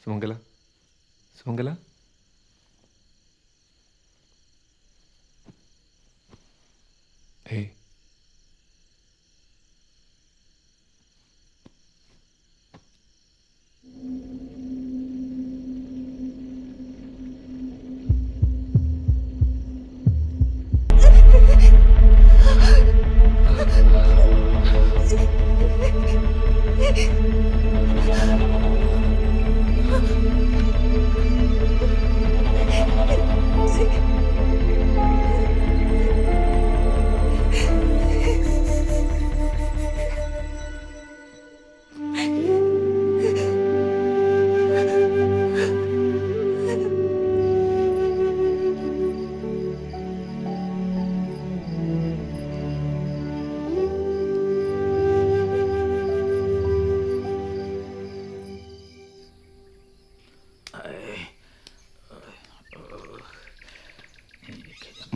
സുമംഗല സുമംഗല ഏയ്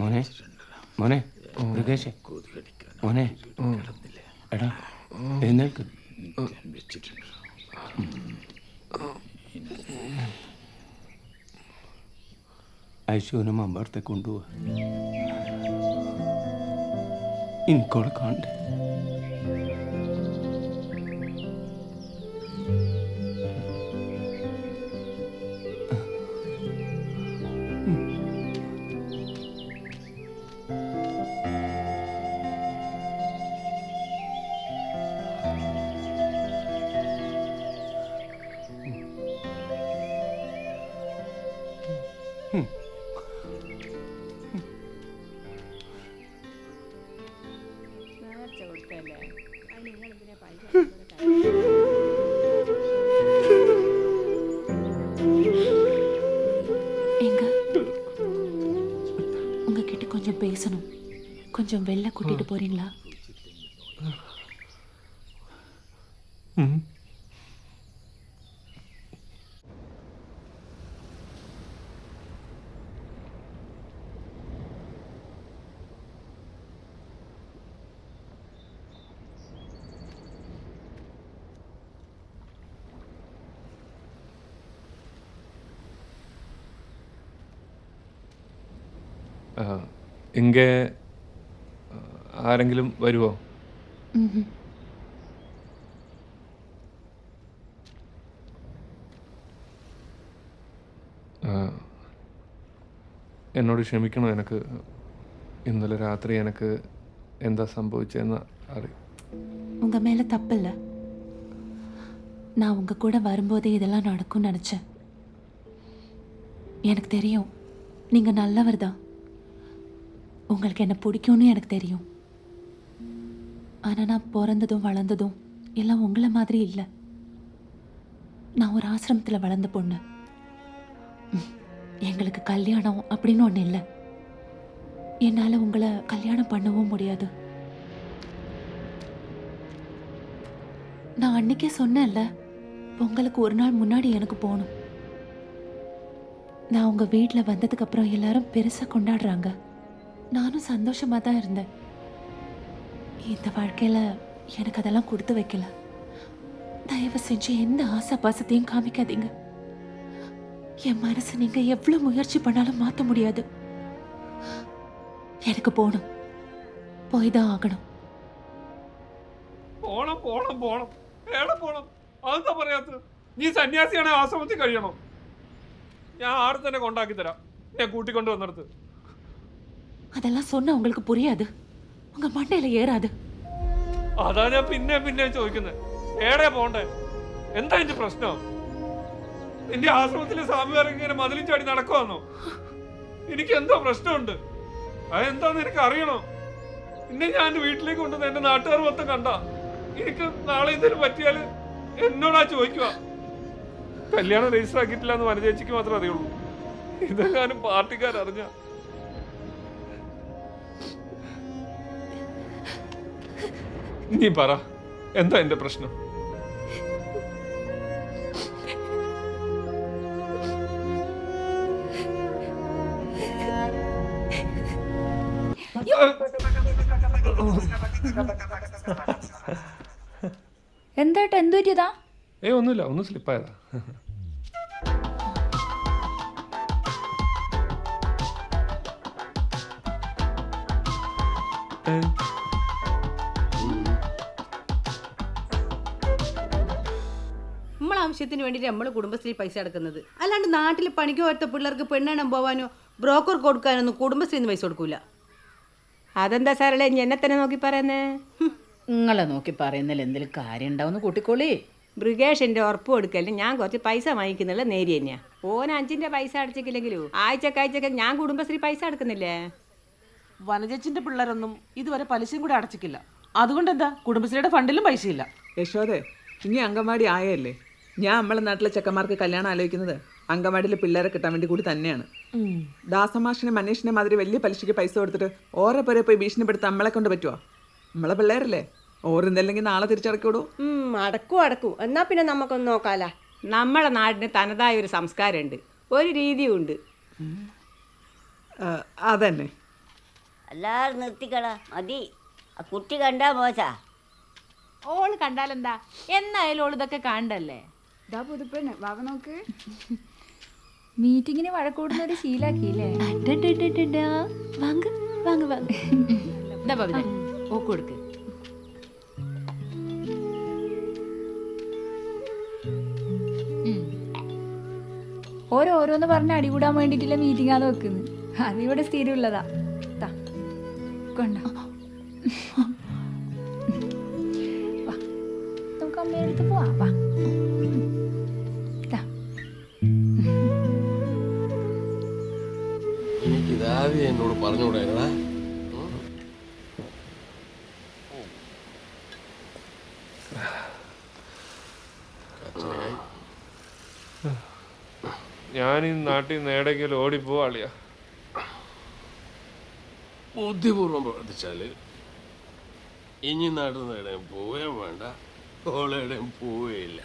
മോനെ മോനെ മൃഗേഷേ മോനെ എടാ എഴുന്നേൽക്ക് ഐശുവിനെ മമ്പാടത്തെ കൊണ്ടുപോവാ എനിക്കോളെ കാണണ്ടേ உங்ககிட்ட கொஞ்சம் பேசணும். கொஞ்சம் வெளில கூட்டிட்டு போறீங்களா? ഇங்கே ആരെങ്കിലും വരുമോ? എന്നോട് ക്ഷമിക്കണം. എനിക്ക് ഇന്നലെ രാത്രി എനിക്ക് എന്താ സംഭവിച്ചതെന്ന് അറിയാം. உங்க மேல தப்பில்ல. நான் உங்க கூட வரும்போதே இதெல்லாம் நடக்கும்னு நினச்சேன். எனக்கு தெரியும் நீங்க நல்லவர் தான். உங்களுக்கு என்ன பிடிக்கும்னு எனக்கு தெரியும். ஆனால் நான் பிறந்ததும் வளர்ந்ததும் எல்லாம் உங்களை மாதிரி இல்லை. நான் ஒரு ஆசிரமத்தில் வளர்ந்த பொண்ணு. எங்களுக்கு கல்யாணம் அப்படின்னு ஒன்று இல்லை. என்னால் உங்களை கல்யாணம் பண்ணவும் முடியாது. நான் அன்னைக்கே சொன்னேன்ல, பொங்கலுக்கு ஒரு நாள் முன்னாடி எனக்கு போகணும். நான் உங்கள் வீட்டில் வந்ததுக்கப்புறம் எல்லாரும் பெருசாக கொண்டாடுறாங்க. நானும் சந்தோஷமாக தான் இருந்தேன். இந்த வாழ்க்கையில் எனக்கு அதெல்லாம் கொடுத்து வைக்கல. தயவு செஞ்சு எந்த ஆசை பாசத்தையும் காமிக்காதீங்க. என் மனசை நீங்கள் எவ்வளோ முயற்சி பண்ணாலும் மாற்ற முடியாது. எனக்கு போகணும், போய் தான் ஆகணும். പോണം പോണം പോണം എവിടെ പോണം? അതെന്താ പറയാത്തത്? നീ സന്യാസിയാണെ ആശ്രമത്തിൽ കഴിയണം. ഞാൻ ആടെ തന്നെ കൊണ്ടാക്കി തരാം. ഞാൻ കൂട്ടിക്കൊണ്ട് വന്നിടത്ത്. அதெல்லாம் சொன்னா உங்களுக்கு புரியாது. உங்க மண்டையில ஏறாது. അതാ ഞാൻ പിന്നെ ചോദിക്കുന്നത്. എവിടെ പോണ്ടേ? എന്താ എന്റെ പ്രശ്നം? നിന്റെ ആശ്രമത്തിലെ സ്വാമിമാരൊക്കെ ഇങ്ങനെ മതിലും ചാടി നടക്കുവാന്നോ? എനിക്ക് എന്തോ പ്രശ്നമുണ്ട്. അതെന്താന്ന് എനിക്ക് അറിയണം. പിന്നെ ഞാൻ എന്റെ വീട്ടിലേക്ക് കൊണ്ടുവന്ന് എന്റെ നാട്ടുകാർ മൊത്തം കണ്ട എനിക്ക് നാളെ എന്തെങ്കിലും പറ്റിയാൽ എന്നോടാ ചോദിക്കുക. കല്യാണം രജിസ്റ്റർ ആക്കിയിട്ടില്ല എന്ന് വനചേച്ചിക്ക് മാത്രമേ അറിയുള്ളൂ. ഇതെങ്ങാനും പാർട്ടിക്കാരറിഞ്ഞ നീ പറ, എന്താ എന്റെ പ്രശ്നം? എന്താ എന്ത് പറ്റിയതാ? ഒന്നുമില്ല, ഒന്ന് സ്ലിപ്പായതാ. നമ്മളെ ആവശ്യത്തിന് വേണ്ടിയിട്ട് നമ്മൾ കുടുംബശ്രീ പൈസ അടക്കുന്നത്. അല്ലാണ്ട് നാട്ടിൽ പണിക്ക് പോലത്തെ പിള്ളേർക്ക് പെണ്ണെണ്ണം പോവാനോ ബ്രോക്കർ കൊടുക്കാനൊന്നും കുടുംബശ്രീന്ന് പൈസ കൊടുക്കൂല. അതെന്താ സാറല്ലേ എന്നെ തന്നെ നോക്കി പറയുന്നേ? നിങ്ങളെ നോക്കി പറയുന്നതിൽ എന്തെങ്കിലും കാര്യം ഉണ്ടാവുന്ന കൂട്ടിക്കോളി. ബ്രിഗേഷിന്റെ ഉറപ്പ് കൊടുക്കല്ലേ ഞാൻ കുറച്ച് പൈസ വാങ്ങിക്കുന്നുള്ള നേരി തന്നെയാ. ഓൻ 5ന്റെ പൈസ അടച്ചിട്ടില്ലെങ്കിലും ആഴ്ചക്കാഴ്ചക്ക് ഞാൻ കുടുംബശ്രീ പൈസ അടക്കുന്നില്ലേ. വനജച്ചിന്റെ പിള്ളേരൊന്നും ഇതുവരെ പലിശയും കൂടെ അടച്ചിട്ടില്ല. അതുകൊണ്ട് എന്താ കുടുംബശ്രീയുടെ ഫണ്ടിലും പൈസയില്ല. യശോദേ, ഇനി അങ്കമാടി ആയല്ലേ. ഞാൻ നമ്മളെ നാട്ടിലെ ചെക്കന്മാർക്ക് കല്യാണം ആലോചിക്കുന്നത് അങ്കമാടിയിലെ പിള്ളേരെ കിട്ടാൻ വേണ്ടി കൂടി തന്നെയാണ്. ദാസമാഷിനെ മനീഷിനെ മാതിരി വലിയ പലിശയ്ക്ക് പൈസ കൊടുത്തിട്ട് ഓരോ പേരെ പോയി ഭീഷണിപ്പെടുത്താൻ നമ്മളെ കൊണ്ട് പറ്റുമോ? നമ്മളെ പിള്ളേരല്ലേ, ഓരെന്തല്ലെങ്കിൽ നാളെ തിരിച്ചടക്കൂടൂ. അടക്കും. എന്നാ പിന്നെ നമുക്കൊന്ന് നോക്കാല. നമ്മളെ നാടിന് തനതായ ഒരു സംസ്കാരമുണ്ട്, ഒരു രീതിയും ഉണ്ട്. അതന്നെ. എല്ലാവരും നിർത്തിക്കളാ മതി. ആ കുട്ടി കണ്ടാ മോശാ. ഓള് കണ്ടാലെന്താ, എന്നായാലും ഓള് ഇതൊക്കെ കണ്ടല്ലേ. ഇതാ പുതുപ്പെണ്ണ് വാവ നോക്ക്. മീറ്റിങ്ങിന് വഴക്കൂടുന്ന ഒരു ശീലാക്കിയില്ലേ? വാങ്ങ് വാങ്ങ് വാങ്ങ്. എന്താ ബബിത ഓക്ക് കൊടുക്ക്. ഓരോന്ന് പറഞ്ഞ് അടികൂടാൻ വേണ്ടിട്ടില്ല മീറ്റിംഗാന്ന് വെക്കുന്നത്. അതിവിടെ സ്ഥിരമുള്ളതാ. കൊണ്ടോ നമുക്ക് അമ്മയുടെ അടുത്ത് പോവാ. വാ എനിക്കിതാദ്യം എന്നോട് പറഞ്ഞുകൂടാ. ഞാൻ ഈ നാട്ടിൽ നിന്ന് എവിടേക്കെങ്കിലും ഓടിപ്പോവാളിയാ. ബുദ്ധിപൂർവ്വം പ്രവർത്തിച്ചാല് ഇനി നാട്ടിൽ നിന്ന് എവിടെയും പോവുകയും വേണ്ട, ഓളെവിടെയും പോവുകയില്ല.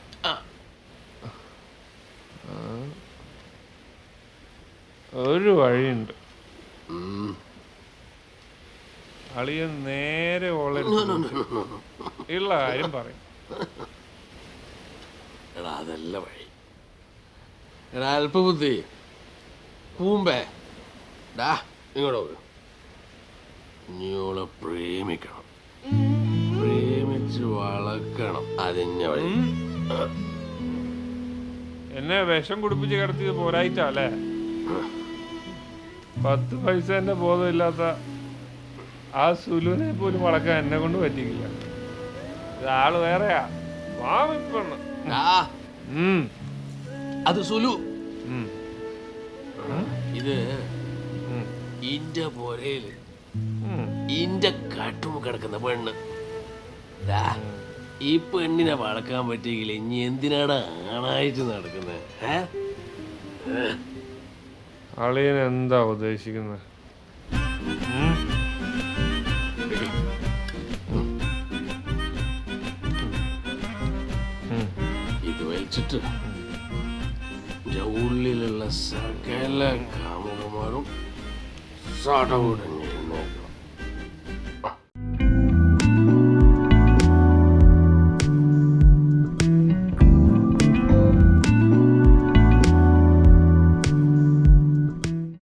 ഒരു വഴിയുണ്ട്. അളിയൻ നേരെ ഓളെ ഉള്ള കാര്യം പറയും. എടാ അതല്ല വഴി. എടാ അല്പബുദ്ധി കൂമ്പേ, ഡാ ഇങ്ങോട്ട് പോയി. നീ ഓളെ പ്രേമിക്കണം, പ്രേമിച്ച് വളർക്കണം. അതിന്റെ വഴി. എന്നെ വിഷം കുടിപ്പിച്ച് കിടത്തിയത് പോരായിട്ടല്ലേ? 10 പൈസേന്റെ ബോധമില്ലാത്ത ആ സുലുവിനെ പോലും വളക്കാൻ എന്നെ കൊണ്ട് പറ്റിയില്ല. ഇതാള് വേറെയാ, മാമിപ്പെണ്ണ്. അത് സുലു. ഇത് ഇന്റെ പൊരയില് ഇന്റെ കാട്ടുമു കിടക്കുന്ന പെണ്ണ്. ഈ പെണ്ണിനെ വളക്കാൻ പറ്റിയെങ്കിൽ ഇനി എന്തിനാണ് ആണായിട്ട് നടക്കുന്നത്? അളിയൻ എന്താ ഉദ്ദേശിക്കുന്നത്? ഇത് വലിച്ചിട്ട് ഉള്ളിലുള്ള സകല കാമുകന്മാരും സടവുടൻ